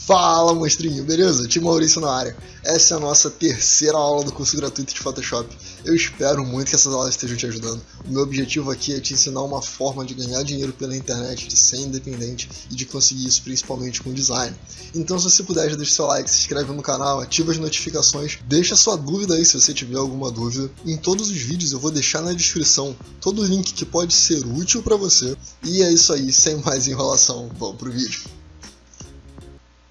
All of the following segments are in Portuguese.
Fala, monstrinho, beleza? Tio Maurício na área. Essa é a nossa terceira aula do curso gratuito de Photoshop. Eu espero muito que essas aulas estejam te ajudando. O meu objetivo aqui é te ensinar uma forma de ganhar dinheiro pela internet, de ser independente e de conseguir isso principalmente com design. Então, se você puder, já deixa seu like, se inscreve no canal, ativa as notificações, deixa sua dúvida aí se você tiver alguma dúvida. Em todos os vídeos eu vou deixar na descrição todo o link que pode ser útil para você. E é isso aí, sem mais enrolação, vamos pro vídeo.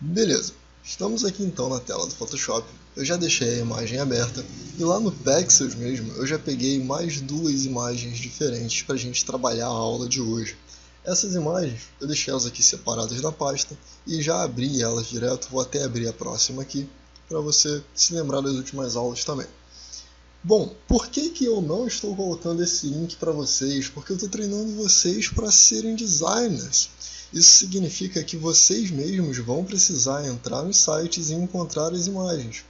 Beleza, estamos aqui então na tela do Photoshop, eu já deixei a imagem aberta e lá no Pexels mesmo eu já peguei mais duas imagens diferentes para a gente trabalhar a aula de hoje. Essas imagens eu deixei elas aqui separadas da pasta e já abri elas direto, vou até abrir a próxima aqui para você se lembrar das últimas aulas também. Bom, por que eu não estou colocando esse link para vocês? Porque eu estou treinando vocês para serem designers. Isso significa que vocês mesmos vão precisar entrar nos sites e encontrar as imagens,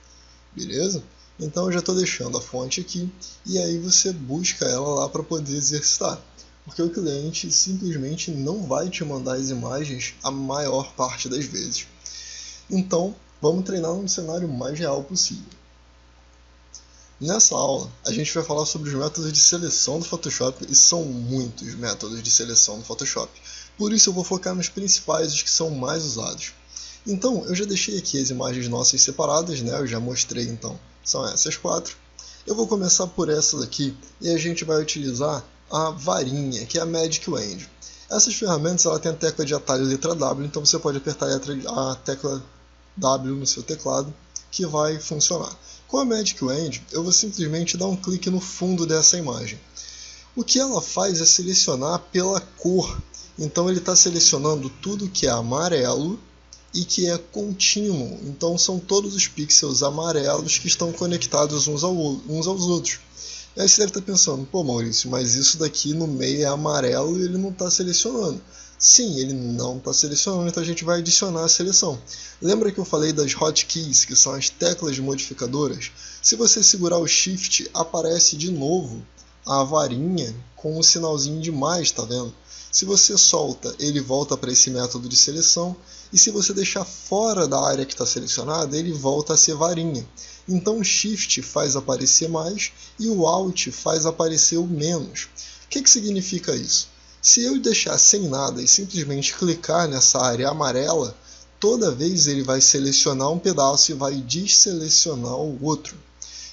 beleza? Então eu já estou deixando a fonte aqui e aí você busca ela lá para poder exercitar. Porque o cliente simplesmente não vai te mandar as imagens a maior parte das vezes. Então vamos treinar num cenário mais real possível. Nessa aula, a gente vai falar sobre os métodos de seleção do Photoshop e são muitos métodos de seleção do Photoshop. Por isso eu vou focar nos principais, os que são mais usados. Então, eu já deixei aqui as imagens nossas separadas, né? Eu já mostrei então, são essas quatro. Eu vou começar por essa daqui e a gente vai utilizar a varinha, que é a Magic Wand. Essas ferramentas ela tem a tecla de atalho letra W, então você pode apertar a tecla W no seu teclado, que vai funcionar. Com a Magic Wand, eu vou simplesmente dar um clique no fundo dessa imagem. O que ela faz é selecionar pela cor. Então ele está selecionando tudo que é amarelo e que é contínuo. Então são todos os pixels amarelos que estão conectados uns aos outros. E aí você deve estar pensando, pô Maurício, mas isso daqui no meio é amarelo e ele não está selecionando. Sim, ele não está selecionando, então a gente vai adicionar a seleção. Lembra que eu falei das hotkeys, que são as teclas modificadoras? Se você segurar o Shift, aparece de novo a varinha com o sinalzinho de mais, tá vendo? Se você solta, ele volta para esse método de seleção, e se você deixar fora da área que está selecionada, ele volta a ser varinha. Então o Shift faz aparecer mais e o Alt faz aparecer o menos. O que significa isso? Se eu deixar sem nada e simplesmente clicar nessa área amarela, toda vez ele vai selecionar um pedaço e vai desselecionar o outro.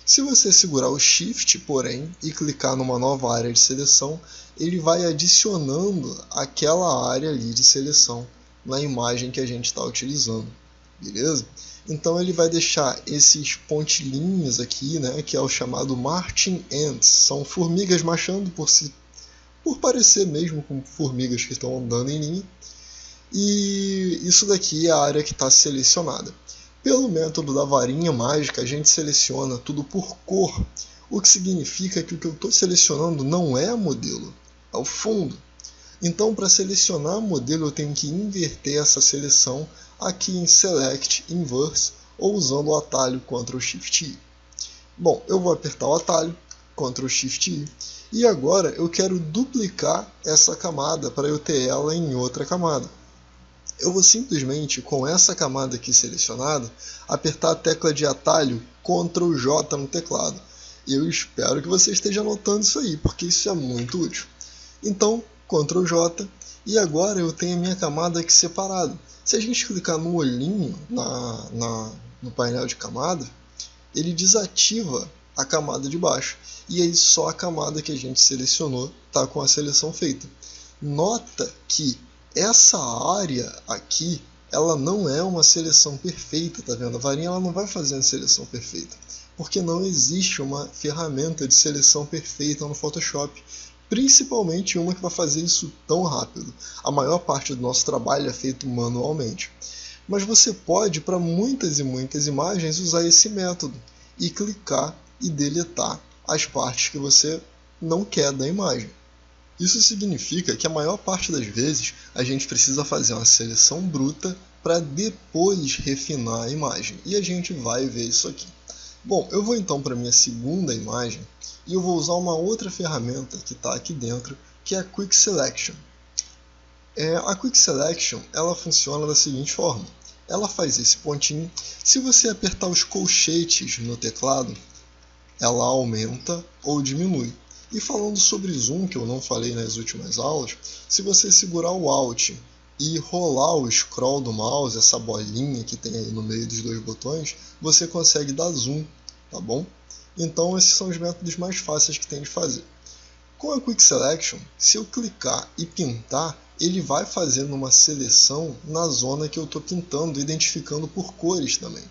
Se você segurar o Shift, porém, e clicar numa nova área de seleção, ele vai adicionando aquela área ali de seleção na imagem que a gente está utilizando, beleza? Então ele vai deixar esses pontilhinhos aqui, né, que é o chamado Marching Ants, são formigas marchando por parecer mesmo com formigas que estão andando em linha, e isso daqui é a área que está selecionada. Pelo método da varinha mágica, a gente seleciona tudo por cor, o que significa que o que eu estou selecionando não é modelo, é o fundo. Então, para selecionar modelo, eu tenho que inverter essa seleção aqui em Select Inverse, ou usando o atalho Ctrl Shift I. Bom, eu vou apertar o atalho Ctrl Shift I, e agora eu quero duplicar essa camada para eu ter ela em outra camada. Eu vou simplesmente, com essa camada aqui selecionada, apertar a tecla de atalho Ctrl J no teclado. Eu espero que você esteja anotando isso aí, porque isso é muito útil. Então, Ctrl J, e agora eu tenho a minha camada aqui separada. Se a gente clicar no olhinho no painel de camada, ele desativa a camada de baixo. E aí só a camada que a gente selecionou está com a seleção feita. Nota que essa área aqui, ela não é uma seleção perfeita, tá vendo? A varinha ela não vai fazer uma seleção perfeita, porque não existe uma ferramenta de seleção perfeita no Photoshop, principalmente uma que vai fazer isso tão rápido. A maior parte do nosso trabalho é feito manualmente. Mas você pode, para muitas e muitas imagens, usar esse método e clicar e deletar as partes que você não quer da imagem. Isso significa que a maior parte das vezes a gente precisa fazer uma seleção bruta para depois refinar a imagem. E a gente vai ver isso aqui. Bom, eu vou então para a minha segunda imagem e eu vou usar uma outra ferramenta que está aqui dentro, que é a Quick Selection. A Quick Selection ela funciona da seguinte forma. ela faz esse pontinho. Se você apertar os colchetes no teclado, ela aumenta ou diminui. E falando sobre zoom, que eu não falei nas últimas aulas, se você segurar o Alt e rolar o scroll do mouse, essa bolinha que tem aí no meio dos dois botões, você consegue dar zoom, tá bom? Então esses são os métodos mais fáceis que tem de fazer. Com a Quick Selection, se eu clicar e pintar, ele vai fazendo uma seleção na zona que eu estou pintando, identificando por cores também.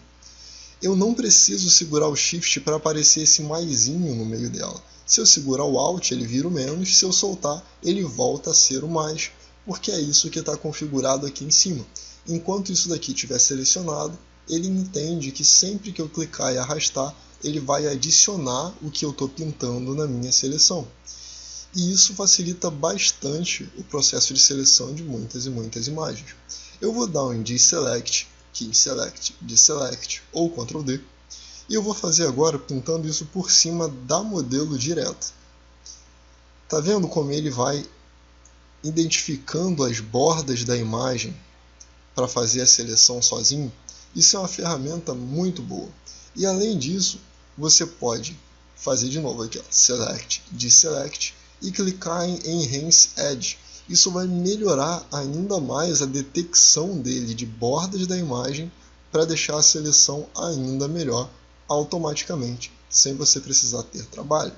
Eu não preciso segurar o Shift para aparecer esse maisinho no meio dela. Se eu segurar o Alt, ele vira o menos, se eu soltar, ele volta a ser o mais, porque é isso que está configurado aqui em cima. Enquanto isso daqui estiver selecionado, ele entende que sempre que eu clicar e arrastar, ele vai adicionar o que eu estou pintando na minha seleção. E isso facilita bastante o processo de seleção de muitas e muitas imagens. Eu vou dar um Deselect, Key Select, Deselect ou Ctrl D, e eu vou fazer agora pintando isso por cima da modelo direto. Tá vendo como ele vai identificando as bordas da imagem para fazer a seleção sozinho? Isso é uma ferramenta muito boa. E além disso, você pode fazer de novo aqui, ó, Select, Deselect, e clicar em Enhance Edge. Isso vai melhorar ainda mais a detecção dele de bordas da imagem para deixar a seleção ainda melhor automaticamente, sem você precisar ter trabalho.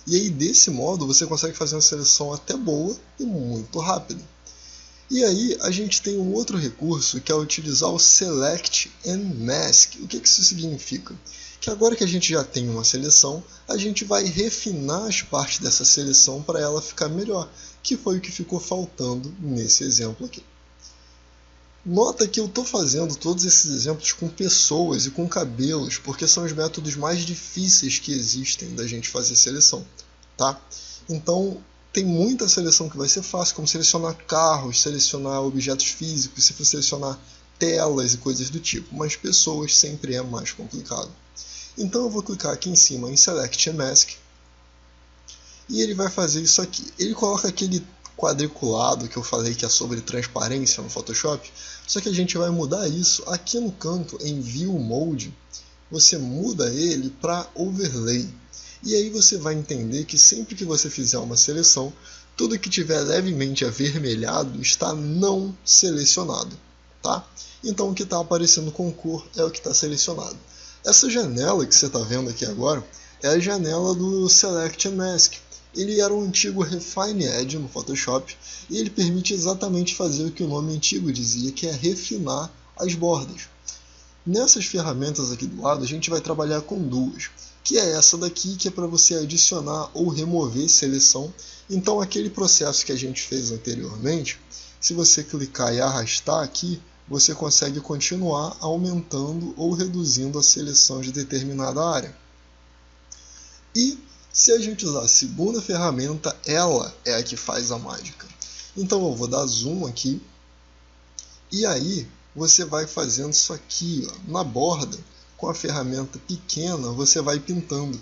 E aí desse modo você consegue fazer uma seleção até boa e muito rápida. E aí a gente tem um outro recurso que é utilizar o Select and Mask. O que isso significa? Que agora que a gente já tem uma seleção, a gente vai refinar as partes dessa seleção para ela ficar melhor, que foi o que ficou faltando nesse exemplo aqui. Nota que eu estou fazendo todos esses exemplos com pessoas e com cabelos, porque são os métodos mais difíceis que existem da gente fazer seleção, tá? Então, tem muita seleção que vai ser fácil, como selecionar carros, selecionar objetos físicos, se for selecionar telas e coisas do tipo, mas pessoas sempre é mais complicado. Então eu vou clicar aqui em cima em Select and Mask, e ele vai fazer isso aqui. Ele coloca aquele quadriculado que eu falei que é sobre transparência no Photoshop, só que a gente vai mudar isso aqui no canto em View Mode, você muda ele para Overlay. E aí você vai entender que sempre que você fizer uma seleção, tudo que tiver levemente avermelhado está não selecionado, tá? Então o que está aparecendo com cor é o que está selecionado. Essa janela que você está vendo aqui agora é a janela do Select and Mask. Ele era um antigo Refine Edge no Photoshop e ele permite exatamente fazer o que o nome antigo dizia, que é refinar as bordas. Nessas ferramentas aqui do lado a gente vai trabalhar com duas, que é essa daqui, que é para você adicionar ou remover seleção. Então aquele processo que a gente fez anteriormente, se você clicar e arrastar aqui, você consegue continuar aumentando ou reduzindo a seleção de determinada área. E se a gente usar a segunda ferramenta, ela é a que faz a mágica. Então eu vou dar zoom aqui, e aí você vai fazendo isso aqui, ó, na borda, com a ferramenta pequena, você vai pintando.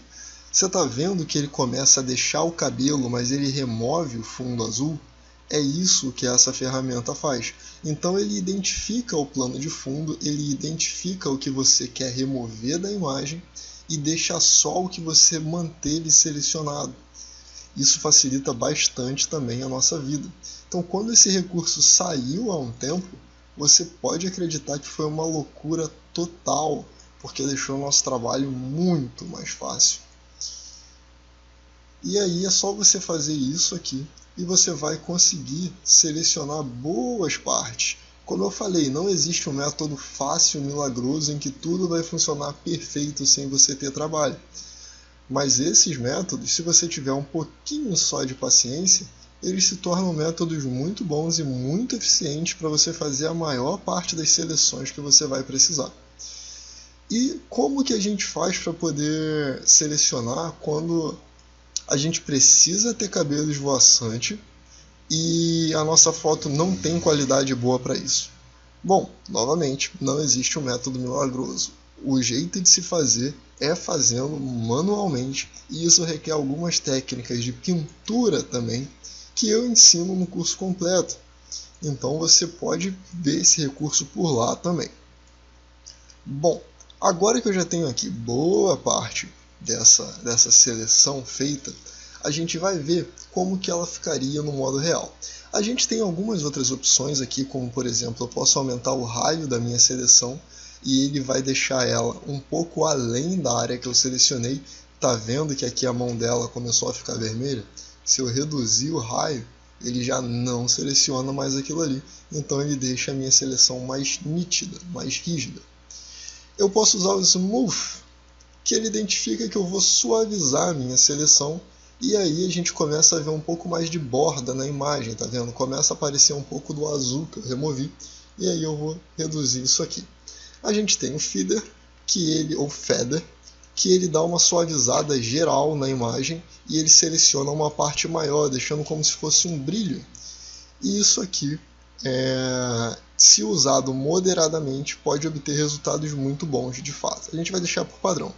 Você está vendo que ele começa a deixar o cabelo, mas ele remove o fundo azul? É isso que essa ferramenta faz. Então ele identifica o plano de fundo, ele identifica o que você quer remover da imagem e deixa só o que você manteve selecionado. Isso facilita bastante também a nossa vida. Então quando esse recurso saiu há um tempo, você pode acreditar que foi uma loucura total, porque deixou o nosso trabalho muito mais fácil. E aí é só você fazer isso aqui e você vai conseguir selecionar boas partes. Como eu falei, não existe um método fácil, milagroso, em que tudo vai funcionar perfeito sem você ter trabalho. Mas esses métodos, se você tiver um pouquinho só de paciência, eles se tornam métodos muito bons e muito eficientes para você fazer a maior parte das seleções que você vai precisar. E como que a gente faz para poder selecionar quando a gente precisa ter cabelo esvoaçante e a nossa foto não tem qualidade boa para isso? Bom, novamente, não existe um método milagroso. O jeito de se fazer é fazendo manualmente, e isso requer algumas técnicas de pintura também, que eu ensino no curso completo. Então você pode ver esse recurso por lá também. Bom, agora que eu já tenho aqui boa parte dessa seleção feita, a gente vai ver como que ela ficaria no modo real. A gente tem algumas outras opções aqui, como por exemplo, eu posso aumentar o raio da minha seleção e ele vai deixar ela um pouco além da área que eu selecionei. Tá vendo que aqui a mão dela começou a ficar vermelha? Se eu reduzir o raio, ele já não seleciona mais aquilo ali, então ele deixa a minha seleção mais nítida, mais rígida. Eu posso usar o Smooth, que ele identifica que eu vou suavizar a minha seleção, e aí a gente começa a ver um pouco mais de borda na imagem, tá vendo? Começa a aparecer um pouco do azul que eu removi, e aí eu vou reduzir isso aqui. A gente tem o Feather, ou Feather, que ele dá uma suavizada geral na imagem, e ele seleciona uma parte maior, deixando como se fosse um brilho. E isso aqui, se usado moderadamente, pode obter resultados muito bons de fato. A gente vai deixar por padrão.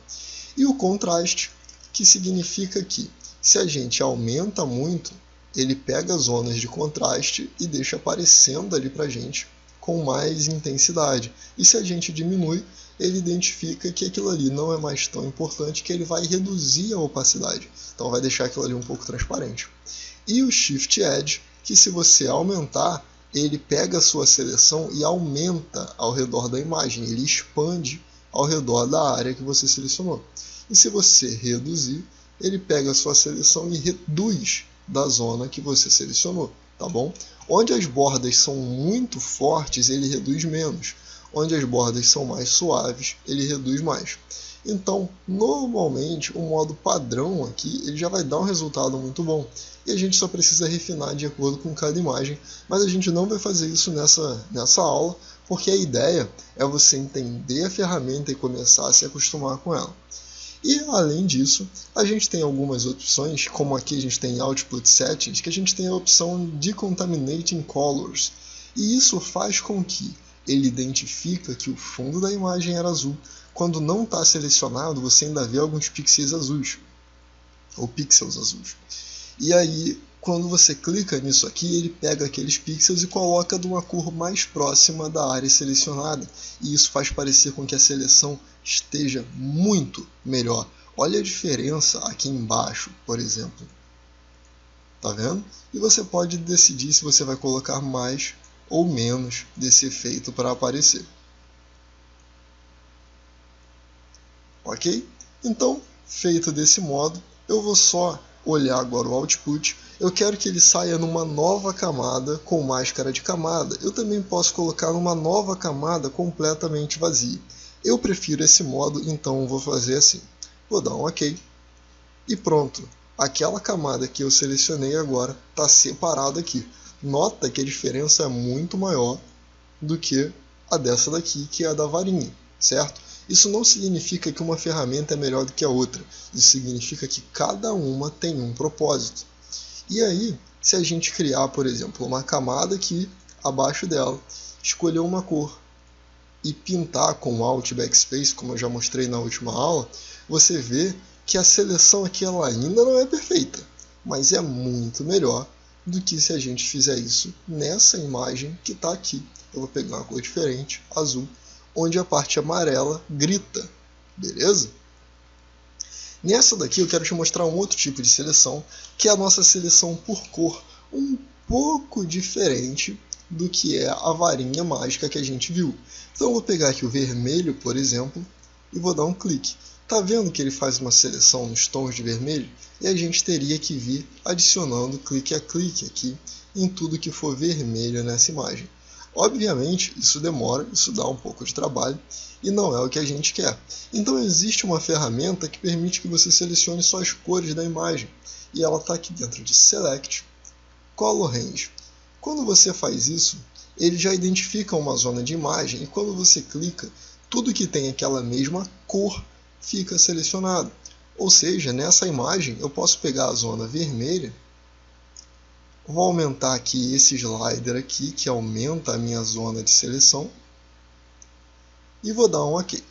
E o contraste, que significa que se a gente aumenta muito, ele pega zonas de contraste e deixa aparecendo ali pra gente com mais intensidade. E se a gente diminui, ele identifica que aquilo ali não é mais tão importante, que ele vai reduzir a opacidade. Então vai deixar aquilo ali um pouco transparente. E o Shift Edge, que se você aumentar, ele pega a sua seleção e aumenta ao redor da imagem, ele expande ao redor da área que você selecionou. E se você reduzir, ele pega a sua seleção e reduz da zona que você selecionou, tá bom? Onde as bordas são muito fortes, ele reduz menos. Onde as bordas são mais suaves, ele reduz mais. Então, normalmente, o modo padrão aqui ele já vai dar um resultado muito bom. E a gente só precisa refinar de acordo com cada imagem, mas a gente não vai fazer isso nessa aula, porque a ideia é você entender a ferramenta e começar a se acostumar com ela. E, além disso, a gente tem algumas opções, como aqui a gente tem Output Settings, que a gente tem a opção Decontaminating Colors. E isso faz com que ele identifique que o fundo da imagem era azul. Quando não está selecionado, você ainda vê alguns pixels azuis, ou pixels azuis. E aí, quando você clica nisso aqui, ele pega aqueles pixels e coloca de uma cor mais próxima da área selecionada. E isso faz parecer com que a seleção esteja muito melhor. Olha a diferença aqui embaixo, por exemplo. Tá vendo? E você pode decidir se você vai colocar mais ou menos desse efeito para aparecer. Ok? Então, feito desse modo, eu vou só olhar agora o output. Eu quero que ele saia numa nova camada com máscara de camada. Eu também posso colocar numa nova camada completamente vazia. Eu prefiro esse modo, então vou fazer assim. Vou dar um OK. E pronto. Aquela camada que eu selecionei agora está separada aqui. Nota que a diferença é muito maior do que a dessa daqui, que é a da varinha, certo? Isso não significa que uma ferramenta é melhor do que a outra. Isso significa que cada uma tem um propósito. E aí, se a gente criar, por exemplo, uma camada aqui abaixo dela, escolher uma cor e pintar com Alt Backspace, como eu já mostrei na última aula, você vê que a seleção aqui ela ainda não é perfeita, mas é muito melhor do que se a gente fizer isso nessa imagem que está aqui. Eu vou pegar uma cor diferente, azul, onde a parte amarela grita, beleza? Nessa daqui eu quero te mostrar um outro tipo de seleção, que é a nossa seleção por cor, um pouco diferente do que é a varinha mágica que a gente viu. Então eu vou pegar aqui o vermelho, por exemplo, e vou dar um clique. Tá vendo que ele faz uma seleção nos tons de vermelho? E a gente teria que vir adicionando clique a clique aqui em tudo que for vermelho nessa imagem. Obviamente, isso demora, isso dá um pouco de trabalho e não é o que a gente quer. Então existe uma ferramenta que permite que você selecione só as cores da imagem. E ela está aqui dentro de Select, Color Range. Quando você faz isso, ele já identifica uma zona de imagem e quando você clica, tudo que tem aquela mesma cor fica selecionado. Ou seja, nessa imagem eu posso pegar a zona vermelha, vou aumentar aqui esse slider aqui, que aumenta a minha zona de seleção, e vou dar um OK.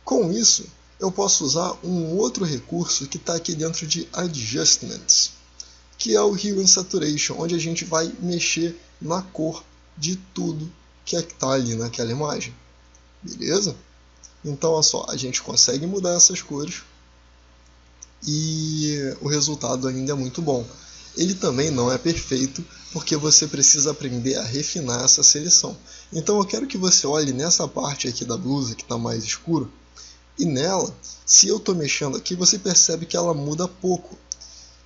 Com isso, eu posso usar um outro recurso que está aqui dentro de Adjustments, que é o Hue and Saturation, onde a gente vai mexer na cor de tudo que está ali naquela imagem. Beleza? Então, olha só, a gente consegue mudar essas cores e o resultado ainda é muito bom. Ele também não é perfeito, porque você precisa aprender a refinar essa seleção. Então eu quero que você olhe nessa parte aqui da blusa que está mais escuro, e nela, se eu estou mexendo aqui, você percebe que ela muda pouco.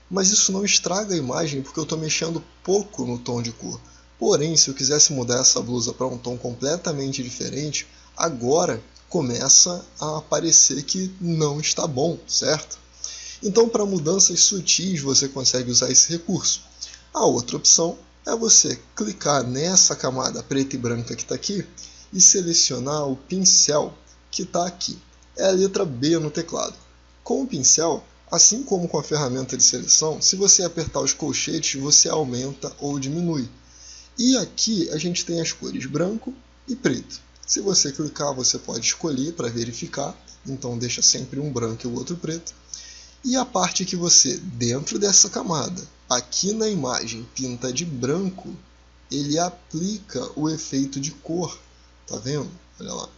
Mas isso não estraga a imagem, porque eu estou mexendo pouco no tom de cor. Porém, se eu quisesse mudar essa blusa para um tom completamente diferente, agora começa a aparecer que não está bom, certo? Então, para mudanças sutis, você consegue usar esse recurso. A outra opção é você clicar nessa camada preta e branca que está aqui e selecionar o pincel que está aqui. É a letra B no teclado. Com o pincel, assim como com a ferramenta de seleção, se você apertar os colchetes, você aumenta ou diminui. E aqui a gente tem as cores branco e preto. Se você clicar, você pode escolher para verificar, então deixa sempre um branco e o outro preto. E a parte que você, dentro dessa camada, aqui na imagem, pinta de branco, ele aplica o efeito de cor. Tá vendo? Olha lá.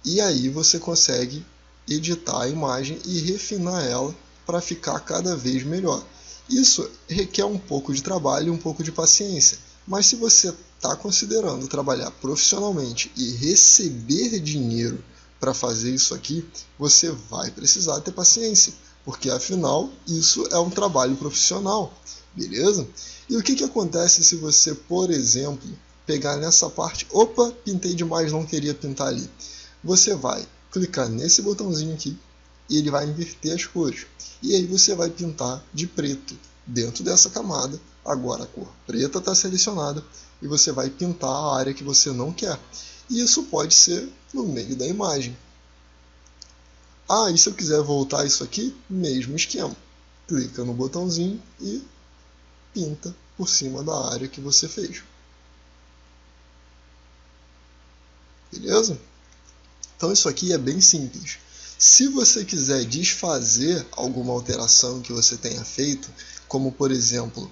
E aí você consegue editar a imagem e refinar ela para ficar cada vez melhor. Isso requer um pouco de trabalho e um pouco de paciência. Mas se você está considerando trabalhar profissionalmente e receber dinheiro para fazer isso aqui, você vai precisar ter paciência, porque afinal isso é um trabalho profissional, beleza? E o que acontece se você, por exemplo, pegar nessa parte, opa, pintei demais, não queria pintar ali. Você vai clicar nesse botãozinho aqui e ele vai inverter as cores. E aí você vai pintar de preto dentro dessa camada. Agora a cor preta está selecionada e você vai pintar a área que você não quer. E isso pode ser no meio da imagem. Ah, e se eu quiser voltar isso aqui, mesmo esquema. Clica no botãozinho e pinta por cima da área que você fez. Beleza? Então isso aqui é bem simples. Se você quiser desfazer alguma alteração que você tenha feito, como por exemplo,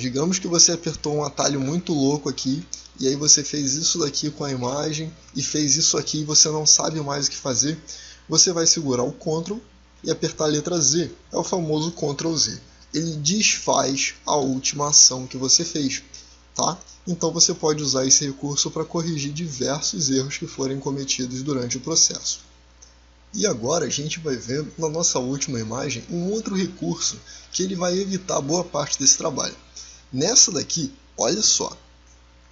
digamos que você apertou um atalho muito louco aqui, e aí você fez isso daqui com a imagem, e fez isso aqui e você não sabe mais o que fazer, você vai segurar o Ctrl e apertar a letra Z, é o famoso Ctrl Z. Ele desfaz a última ação que você fez, tá? Então você pode usar esse recurso para corrigir diversos erros que forem cometidos durante o processo. E agora a gente vai ver na nossa última imagem um outro recurso que ele vai evitar boa parte desse trabalho. Nessa daqui, olha só,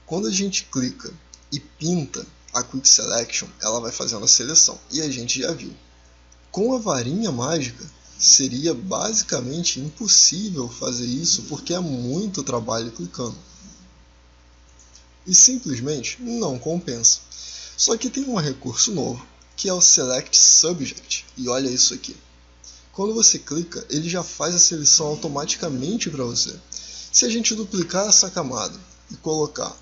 quando a gente clica e pinta a Quick Selection, ela vai fazendo a seleção, e a gente já viu. Com a varinha mágica, seria basicamente impossível fazer isso porque é muito trabalho clicando. E simplesmente não compensa. Só que tem um recurso novo, que é o Select Subject, e olha isso aqui. Quando você clica, ele já faz a seleção automaticamente para você. Se a gente duplicar essa camada e colocar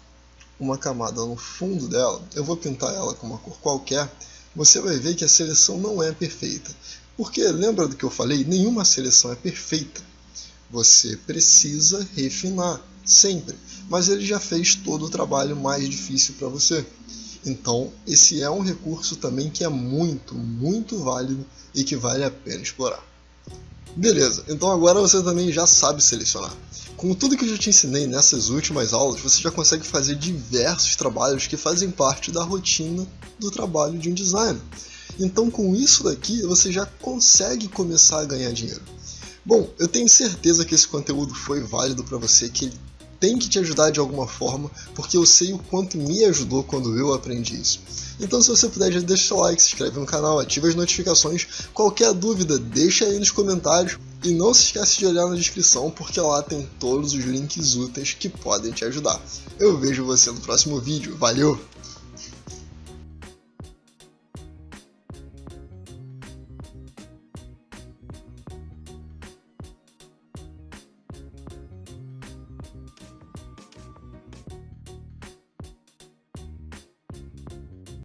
uma camada no fundo dela, eu vou pintar ela com uma cor qualquer, você vai ver que a seleção não é perfeita. Porque lembra do que eu falei? Nenhuma seleção é perfeita. Você precisa refinar, sempre. Mas ele já fez todo o trabalho mais difícil para você. Então, esse é um recurso também que é muito, muito válido e que vale a pena explorar. Beleza, então agora você também já sabe selecionar. Com tudo que eu já te ensinei nessas últimas aulas, você já consegue fazer diversos trabalhos que fazem parte da rotina do trabalho de um designer. Então, com isso daqui, você já consegue começar a ganhar dinheiro. Bom, eu tenho certeza que esse conteúdo foi válido para você, que ele tem que te ajudar de alguma forma, porque eu sei o quanto me ajudou quando eu aprendi isso. Então se você puder, já deixa seu like, se inscreve no canal, ativa as notificações. Qualquer dúvida, deixa aí nos comentários. E não se esquece de olhar na descrição, porque lá tem todos os links úteis que podem te ajudar. Eu vejo você no próximo vídeo. Valeu!